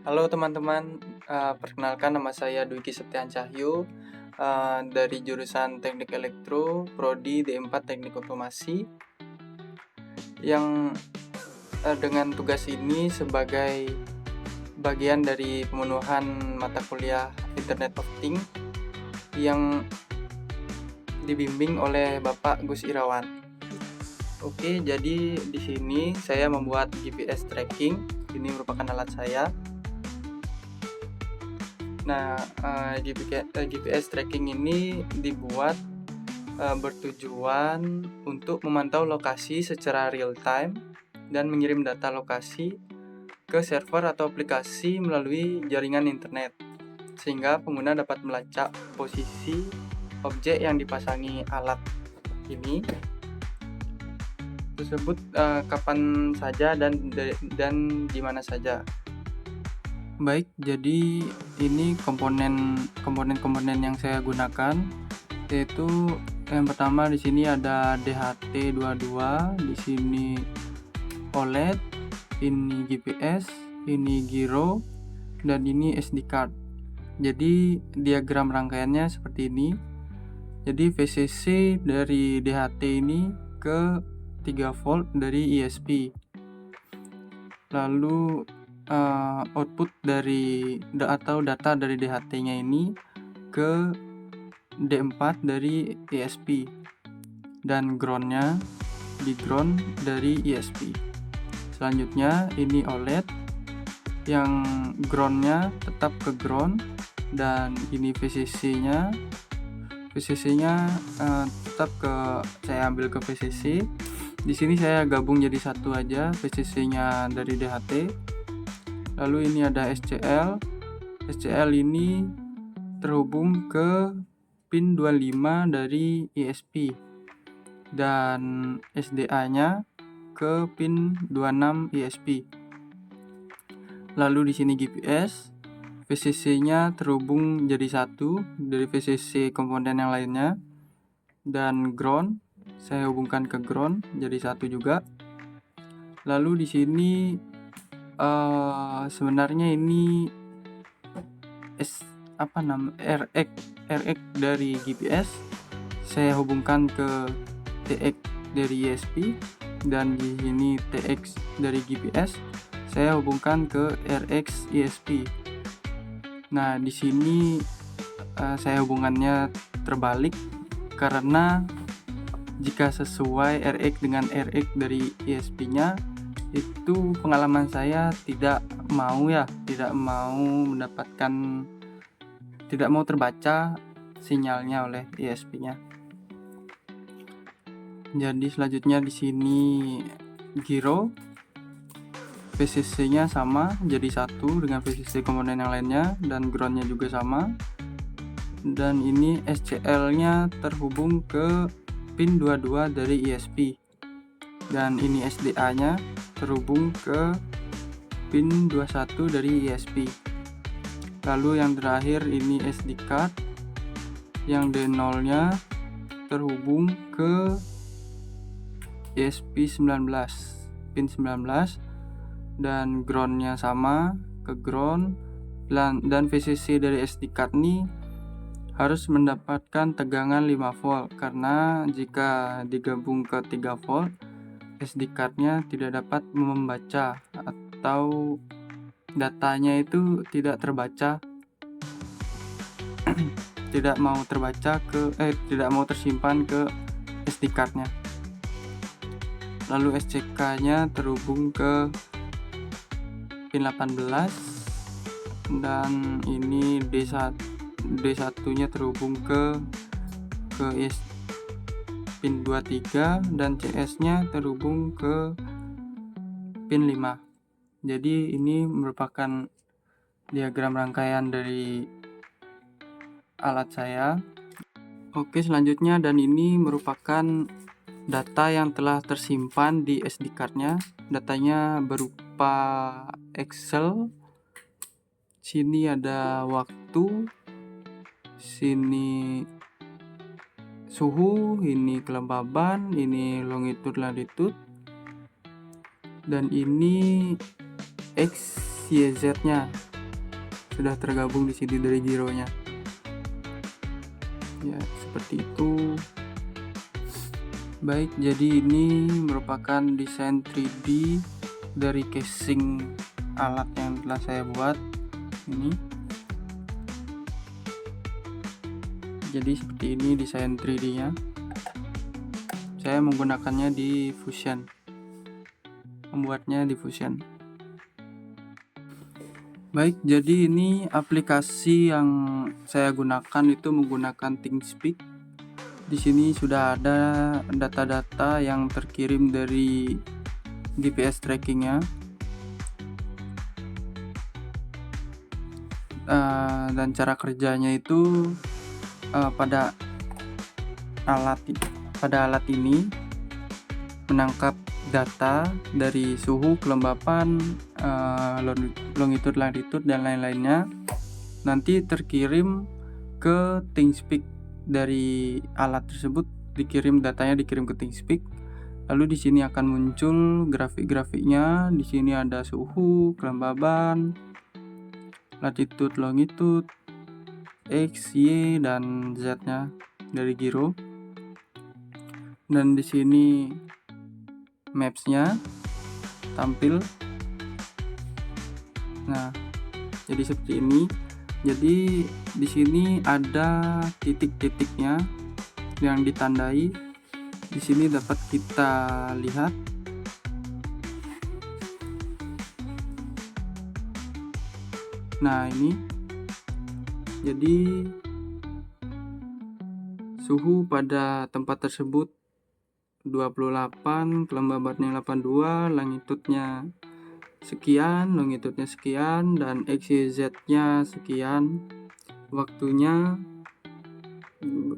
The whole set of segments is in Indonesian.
Halo teman-teman, perkenalkan nama saya Dwiki Septian Cahyo, dari jurusan Teknik Elektro, Prodi D4 Teknik Otomasi, yang dengan tugas ini sebagai bagian dari pemenuhan mata kuliah Internet of Things yang dibimbing oleh Bapak Gus Irawan. Oke, jadi di sini saya membuat GPS tracking. Ini merupakan alat saya. Nah, GPS tracking ini dibuat bertujuan untuk memantau lokasi secara real time dan mengirim data lokasi ke server atau aplikasi melalui jaringan internet, sehingga pengguna dapat melacak posisi objek yang dipasangi alat ini tersebut kapan saja dan di mana saja. Baik, jadi ini komponen yang saya gunakan, yaitu yang pertama di sini ada DHT22, di sini OLED, ini GPS, ini gyro, dan ini SD card. Jadi diagram rangkaiannya seperti ini. Jadi VCC dari DHT ini ke 3 volt dari ISP. Lalu output dari atau data dari DHT-nya ini ke D4 dari ISP, dan ground-nya di ground dari ISP. Selanjutnya ini OLED yang ground-nya tetap ke ground, dan ini VCC-nya tetap ke, saya ambil ke VCC. Di sini saya gabung jadi satu aja, VCC-nya dari DHT. Lalu ini ada SCL. SCL ini terhubung ke pin 25 dari ISP, dan SDA-nya ke pin 26 ISP. Lalu di sini GPS, VCC-nya terhubung jadi satu dari VCC komponen yang lainnya, dan ground saya hubungkan ke ground jadi satu juga. Lalu di sini sebenarnya ini RX dari GPS saya hubungkan ke TX dari ISP, dan di sini TX dari GPS saya hubungkan ke RX ISP. Nah, di sini saya hubungannya terbalik karena jika sesuai RX dengan RX dari ISP-nya, itu pengalaman saya tidak mau terbaca sinyalnya oleh ISP-nya. Jadi selanjutnya di sini gyro, VCC-nya sama jadi satu dengan VCC komponen yang lainnya, dan ground-nya juga sama. Dan ini SCL-nya terhubung ke pin 22 dari ISP, dan ini SDA-nya terhubung ke pin 21 dari ISP. Lalu yang terakhir ini SD card yang D0-nya terhubung ke ISP 19, pin 19, dan ground-nya sama ke ground, dan VCC dari SD card ini harus mendapatkan tegangan 5 volt, karena jika digabung ke 3 volt SD card-nya tidak dapat membaca atau datanya itu tidak terbaca tidak mau tersimpan ke SD card-nya. Lalu SCK-nya terhubung ke pin 18, dan ini D1-nya terhubung ke pin 23, dan CS-nya terhubung ke pin 5. Jadi ini merupakan diagram rangkaian dari alat saya. Oke, selanjutnya, dan ini merupakan data yang telah tersimpan di SD card-nya. Datanya berupa Excel. Sini ada waktu, sini suhu, ini kelembaban, ini longitude latitude, dan ini X, Y, Z-nya. sudah tergabung di sini dari gironya. Ya, seperti itu. Baik, jadi ini merupakan desain 3D dari casing alat yang telah saya buat ini. Jadi seperti ini desain 3D-nya. Saya menggunakannya di Fusion. Membuatnya di Fusion. Baik, jadi ini aplikasi yang saya gunakan itu menggunakan ThinkSpeak. Di sini sudah ada data-data yang terkirim dari GPS trackingnya, dan cara kerjanya itu pada alat ini menangkap data dari suhu, kelembapan, longitude, latitude, dan lain-lainnya. Nanti terkirim ke ThinkSpeak. Dari alat tersebut datanya dikirim ke ThinkSpeak. Lalu di sini akan muncul grafik-grafiknya. Di sini ada suhu, kelembaban, latitude, longitude, X, Y, dan Z-nya dari giro. Dan di sini maps-nya tampil. Nah, jadi seperti ini. Jadi di sini ada titik-titiknya yang ditandai. Di sini dapat kita lihat. Nah, ini. Jadi suhu pada tempat tersebut 28, kelembabannya 82, longitudenya sekian, longitudenya sekian, dan XYZ-nya sekian. Waktunya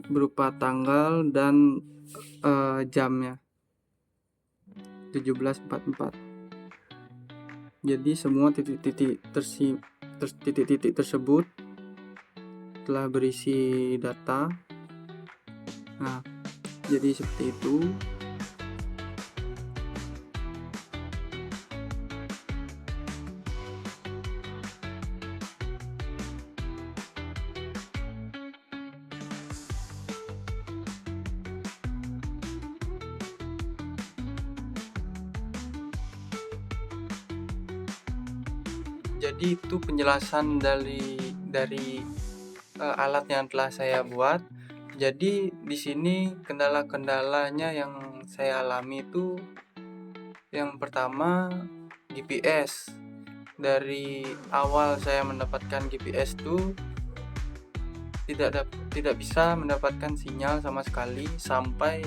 berupa tanggal dan jamnya 17.44. Jadi semua titik-titik tersebut telah berisi data. Nah, jadi seperti itu. Jadi itu penjelasan dari alat yang telah saya buat. Jadi di sini kendala-kendalanya yang saya alami itu, yang pertama GPS. Dari awal saya mendapatkan GPS itu tidak bisa mendapatkan sinyal sama sekali sampai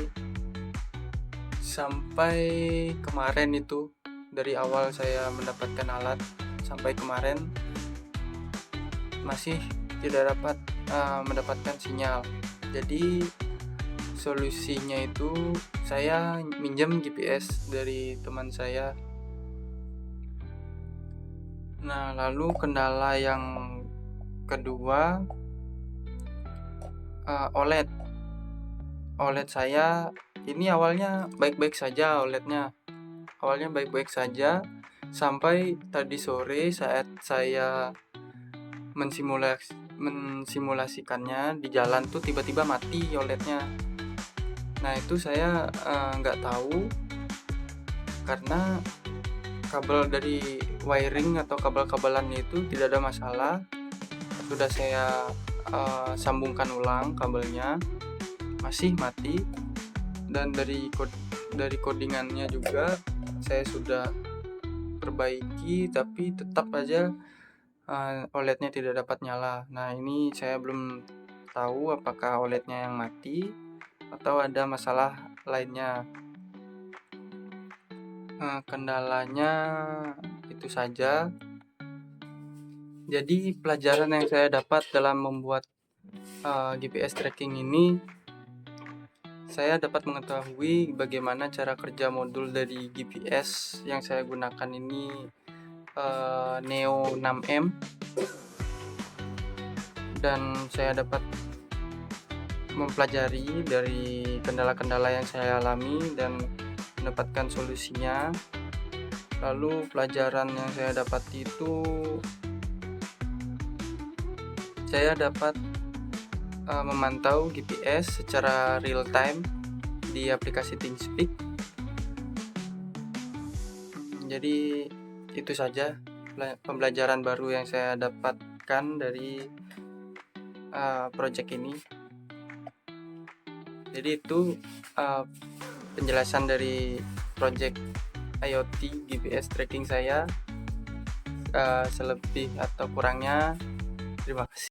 kemarin itu. Dari awal saya mendapatkan alat sampai kemarin masih tidak dapat mendapatkan sinyal. Jadi solusinya itu saya minjem GPS dari teman saya. Nah, lalu kendala yang kedua, OLED saya ini awalnya baik-baik saja. Awalnya baik-baik saja sampai tadi sore saat saya mensimulasikannya di jalan tuh tiba-tiba mati OLED-nya. Nah, itu saya nggak tahu karena kabel dari wiring atau kabel-kabelannya itu tidak ada masalah. Sudah saya sambungkan ulang kabelnya, masih mati. Dan dari codingannya juga saya sudah perbaiki, tapi tetap aja OLED-nya tidak dapat nyala. Nah, ini saya belum tahu apakah OLED-nya yang mati atau ada masalah lainnya. Kendalanya itu saja. Jadi pelajaran yang saya dapat dalam membuat GPS tracking ini, saya dapat mengetahui bagaimana cara kerja modul dari GPS yang saya gunakan ini, Neo 6M, dan saya dapat mempelajari dari kendala-kendala yang saya alami dan mendapatkan solusinya. Lalu pelajaran yang saya dapat itu saya dapat memantau GPS secara real time di aplikasi ThingSpeak. Jadi itu saja pembelajaran baru yang saya dapatkan dari project ini. Jadi itu penjelasan dari project IoT GPS tracking saya. Selebih atau kurangnya, terima kasih.